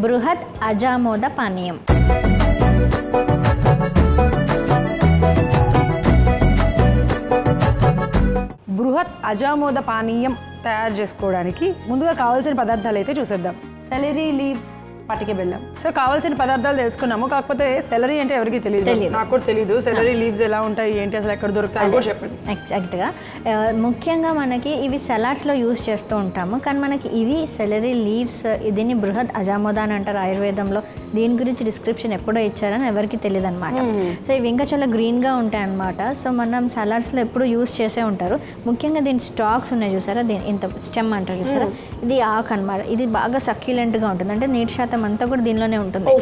బృహత్ అజామోద పానీయం. బృహత్ అజామోద పానీయం తయారు చేసుకోవడానికి ముందుగా కావాల్సిన పదార్థాలు అయితే చూసేద్దాం. సెలరీ లీవ్స్, పటిక బెల్లం. సో కావాల్సిన పదార్థాలు తెలుసుకున్నాము. కాకపోతే సెలరీ అంటే ఎవరికి తెలియదు, నాకు కూడా తెలియదు. సెలరీ లీవ్స్ ఎలా ఉంటాయి, ఏంటి, అసలు ఎక్కడ దొరుకుతాయి కూడా చెప్పండి. ఎగ్జాక్ట్గా ముఖ్యంగా మనకి ఇవి సలాడ్స్లో యూస్ చేస్తూ ఉంటాము, కానీ మనకి ఇవి సెలరీ లీవ్స్, దీన్ని బృహత్ అజామోద అని అంటారు ఆయుర్వేదంలో. దీని గురించి డిస్క్రిప్షన్ ఎప్పుడో ఇచ్చారని ఎవరికి తెలియదు అనమాట. సో ఇవి ఇంకా చాలా గ్రీన్గా ఉంటాయి అన్నమాట. సో మనం సలాడ్స్లో ఎప్పుడు యూస్ చేసే ఉంటారు. ముఖ్యంగా దీని స్టాక్స్ ఉన్నాయి చూసారా, దీని ఇంత స్టెమ్ అంటారు చూసారా, ఇది ఆకు అనమాట. ఇది బాగా సక్యులెంట్గా ఉంటుంది, అంటే నీటి శాతం అంతా కూడా దీనిలోనే ఉంటుంది.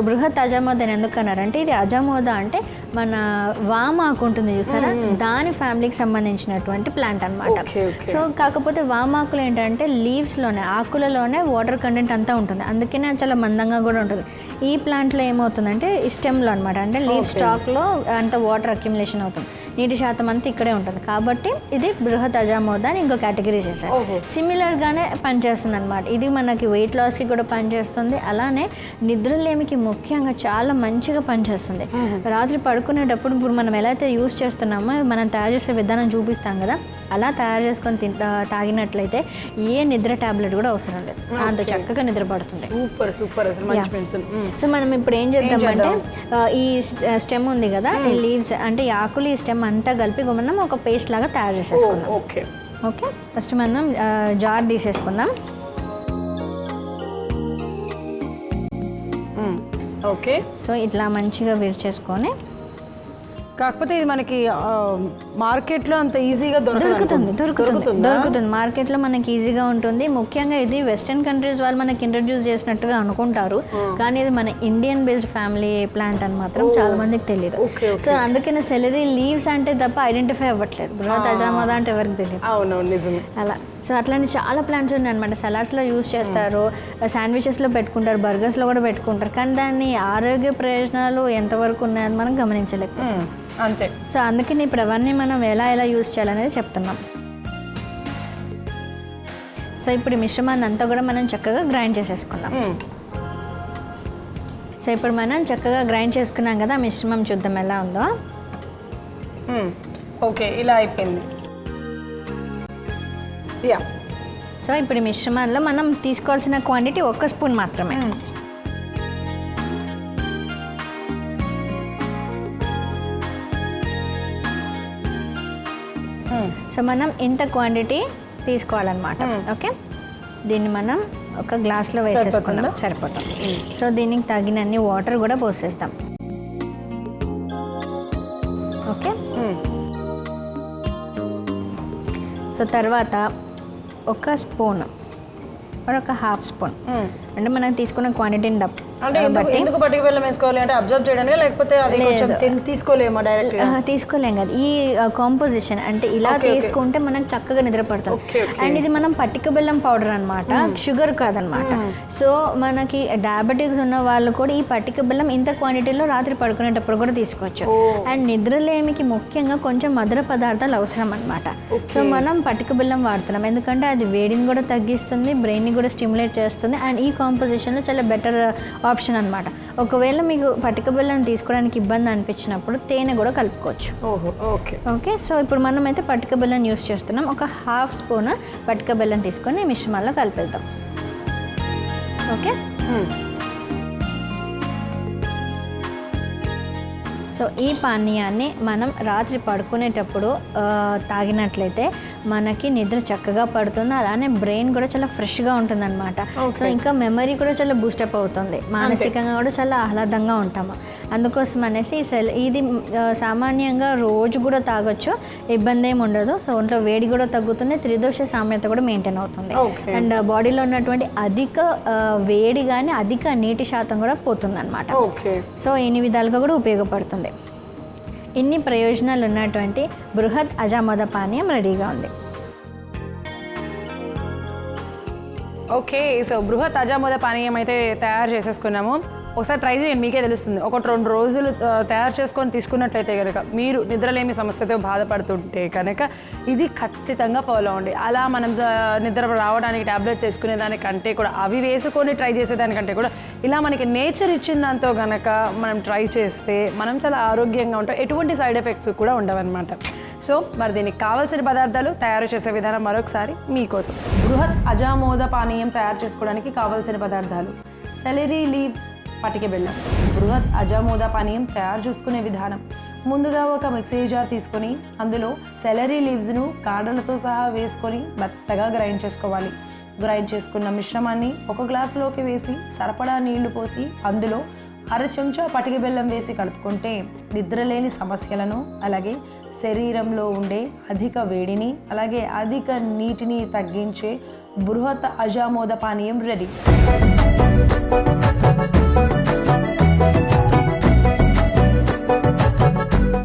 బృహత్ అజామోద అని ఎందుకు అన్నారంటే, ఇది అజామోద అంటే మన వామాకు ఉంటుంది చూసారా, దాని ఫ్యామిలీకి సంబంధించినటువంటి ప్లాంట్ అనమాట. సో కాకపోతే వామాకులు ఏంటంటే లీవ్స్లోనే, ఆకులలోనే వాటర్ కంటెంట్ అంతా ఉంటుంది, అందుకనే చాలా మందంగా కూడా ఉంటుంది. ఈ ప్లాంట్లో ఏమవుతుందంటే స్టెమ్లో అనమాట, అంటే లీవ్ స్టాక్లో అంత వాటర్ అక్యుములేషన్ అవుతుంది, నీటి శాతం అంతా ఇక్కడే ఉంటుంది. కాబట్టి ఇది బృహత్ అజామోద అని ఇంకో కేటగిరీ చేశారు. సిమిలర్గానే పనిచేస్తుంది అనమాట. ఇది మనకి వెయిట్ లాస్కి కూడా పనిచేస్తుంది, అలానే నిద్రలేమికి ముఖ్యంగా చాలా మంచిగా పనిచేస్తుంది. రాత్రి పడుకునేటప్పుడు ఇప్పుడు మనం ఎలా అయితే యూస్ చేస్తున్నామో మనం తయారు చేసే విధానం చూపిస్తాం కదా, అలా తయారు చేసుకొని తాగినట్లయితే ఏ నిద్ర టాబ్లెట్ కూడా అవసరం లేదు, అంత చక్కగా నిద్ర పడుతుంది. Super super. సో మనం ఇప్పుడు ఏం చేద్దామంటే, ఈ స్టెమ్ ఉంది కదా, ఈ లీవ్స్ అంటే ఈ ఆకులు, ఈ స్టెమ్ అంతా కలిపి మనం ఒక పేస్ట్ లాగా తయారు చేసేసుకుందాం. ఓకే, ఫస్ట్ మనం జార్ తీసేసుకుందాం. ఓకే, సో ఇట్లా మంచిగా విరిచేసుకొని, కాకపోతే ఇది మనకి మార్కెట్లో అంత ఈజీగా దొరుకుతుంది. మార్కెట్లో మనకి ఈజీగా ఉంటుంది. ముఖ్యంగా ఇది వెస్టర్న్ కంట్రీస్ వాళ్ళు మనకి ఇంట్రడ్యూస్ చేసినట్టుగా అనుకుంటారు, కానీ ఇది మన ఇండియన్ బేస్డ్ ఫ్యామిలీ ప్లాంట్ అని మాత్రం చాలా మందికి తెలియదు. సో అందుకనే సెలరీ లీవ్స్ అంటే తప్ప ఐడెంటిఫై అవ్వట్లేదు, బృహత్ అజామోద అంటే ఎవరికి తెలియదు. అలా సో అట్లాంటి చాలా ప్లాంట్స్ ఉన్నాయి అనమాట. సలాడ్స్లో యూస్ చేస్తారు, శాండ్విచెస్లో పెట్టుకుంటారు, బర్గర్స్లో కూడా పెట్టుకుంటారు, కానీ దాన్ని ఆరోగ్య ప్రయోజనాలు ఎంతవరకు ఉన్నాయని మనం గమనించలేదు అంతే. సో అందుకని ఇప్పుడు అవన్నీ మనం ఎలా యూస్ చేయాలనేది చెప్తున్నాం. సో ఇప్పుడు మిశ్రమాన్ని అంతా కూడా మనం చక్కగా గ్రైండ్ చేసేసుకుందాం. సో ఇప్పుడు మనం చక్కగా గ్రైండ్ చేసుకున్నాం కదా, మిశ్రమం చూద్దాం ఎలా ఉందో. ఓకే, ఇలా అయిపోయింది. సో ఇప్పుడు మిశ్రమంలో మనం తీసుకోవాల్సిన క్వాంటిటీ 1 స్పూన్ మాత్రమే. సో మనం ఇంత క్వాంటిటీ తీసుకోవాలన్నమాట. ఓకే, దీన్ని మనం ఒక గ్లాస్లో వేసేసుకున్నాం, సరిపోతుంది. సో దీనికి తగినన్ని వాటర్ కూడా పోసేస్తాం. ఓకే, సో తర్వాత 1 స్పూన్, ఒక హాఫ్ స్పూన్, అంటే మనం తీసుకున్న క్వాంటిటీని అంటే ఎందుకు పటిక బెల్లం వేసుకోవాలి అంటే అబ్జర్వ్ చేయడానికి, లేకపోతే అది కొంచెం తీసుకోలేమా డైరెక్ట్? తీసుకోలేం కదా, ఈ కాంపోజిషన్ అంటే ఇలా తీసుకుంటే మనకు చక్కగా నిద్ర పడుతుంది. అండ్ ఇది మనం పటిక బెల్లం పౌడర్ అనమాట, షుగర్ కాదనమాట. సో మనకి డయాబెటిక్స్ ఉన్న వాళ్ళు కూడా ఈ పటిక బెల్లం ఇంత క్వాంటిటీలో రాత్రి పడుకునేటప్పుడు కూడా తీసుకోవచ్చు. అండ్ నిద్రలేమికి ముఖ్యంగా కొంచెం మధుర పదార్థాలు అవసరం అనమాట. సో మనం పటిక బెల్లం వాడుతున్నాం ఎందుకంటే అది వేడిని కూడా తగ్గిస్తుంది, బ్రెయిన్ని కూడా స్టిమ్యులేట్ చేస్తుంది. అండ్ ఈ కాంపోజిషన్లో చాలా బెటర్ ఆప్షన్ అనమాట. ఒకవేళ మీకు పటిక బెల్లం తీసుకోవడానికి ఇబ్బంది అనిపించినప్పుడు తేనె కూడా కలుపుకోవచ్చు. ఓకే, సో ఇప్పుడు మనం అయితే పటిక బెల్లం యూస్ చేస్తున్నాం. ఒక హాఫ్ స్పూన్ పటిక బెల్లం తీసుకొని మిశ్రమాల్లో కలిపేద్దాం. ఓకే, సో ఈ పానీయాన్ని మనం రాత్రి పడుకునేటప్పుడు తాగినట్లయితే మనకి నిద్ర చక్కగా పడుతుంది, అలానే బ్రెయిన్ కూడా చాలా ఫ్రెష్గా ఉంటుంది అనమాట. సో ఇంకా మెమరీ కూడా చాలా బూస్టప్ అవుతుంది, మానసికంగా కూడా చాలా ఆహ్లాదంగా ఉంటాము. అందుకోసం అనేసి ఇది సామాన్యంగా రోజు కూడా తాగొచ్చు, ఇబ్బంది ఏమి ఉండదు. సో ఒంట్లో వేడి కూడా తగ్గుతుంది, త్రిదోష సామ్యత కూడా మెయింటైన్ అవుతుంది. అండ్ బాడీలో ఉన్నటువంటి అధిక వేడి కానీ అధిక నీటి శాతం కూడా పోతుంది అనమాట. సో ఇన్ని విధాలుగా కూడా ఉపయోగపడుతుంది. ఇన్ని ప్రయోజనాలు ఉన్నటువంటి బృహత్ అజామోద పానీయం రెడీగా ఉంది. ఓకే, సో బృహత్ అజామోద పానీయం అయితే తయారు చేసేసుకున్నాము. ఒకసారి ట్రై చేయండి, మీకే తెలుస్తుంది. 1-2 రోజులు తయారు చేసుకొని తీసుకున్నట్లయితే కనుక, మీరు నిద్రలేమి సమస్యతో బాధపడుతుంటే కనుక ఇది ఖచ్చితంగా ఫాలో అవ్వండి. అలా మనం నిద్ర రావడానికి ట్యాబ్లెట్స్ వేసుకునే దానికంటే కూడా, అవి వేసుకొని ట్రై చేసేదానికంటే కూడా, ఇలా మనకి నేచర్ ఇచ్చిన దాంతో కనుక మనం ట్రై చేస్తే మనం చాలా ఆరోగ్యంగా ఉంటాం, ఎటువంటి సైడ్ ఎఫెక్ట్స్ కూడా ఉండవన్నమాట. సో మరి దీనికి కావాల్సిన పదార్థాలు, తయారు చేసే విధానం మరొకసారి మీకోసం. బృహత్ అజామోద పానీయం తయారు చేసుకోవడానికి కావాల్సిన పదార్థాలు: సెలరీ లీవ్స్, పటిక బెల్లం. బృహత్ అజామోద పానీయం తయారు చేసుకునే విధానం: ముందుగా ఒక మిక్సీ జార్ తీసుకొని అందులో సెలరీ లీవ్స్ను కాడలతో సహా వేసుకొని మెత్తగా గ్రైండ్ చేసుకోవాలి. గ్రైండ్ చేసుకున్న మిశ్రమాన్ని ఒక గ్లాసులోకి వేసి సరిపడా నీళ్లు పోసి అందులో 1/2 చెంచా పటిక బెల్లం వేసి కలుపుకుంటే నిద్రలేని సమస్యలను, అలాగే శరీరంలో ఉండే అధిక వేడిని, అలాగే అధిక నీటిని తగ్గించే బృహత్ అజామోద పానీయం రెడీ.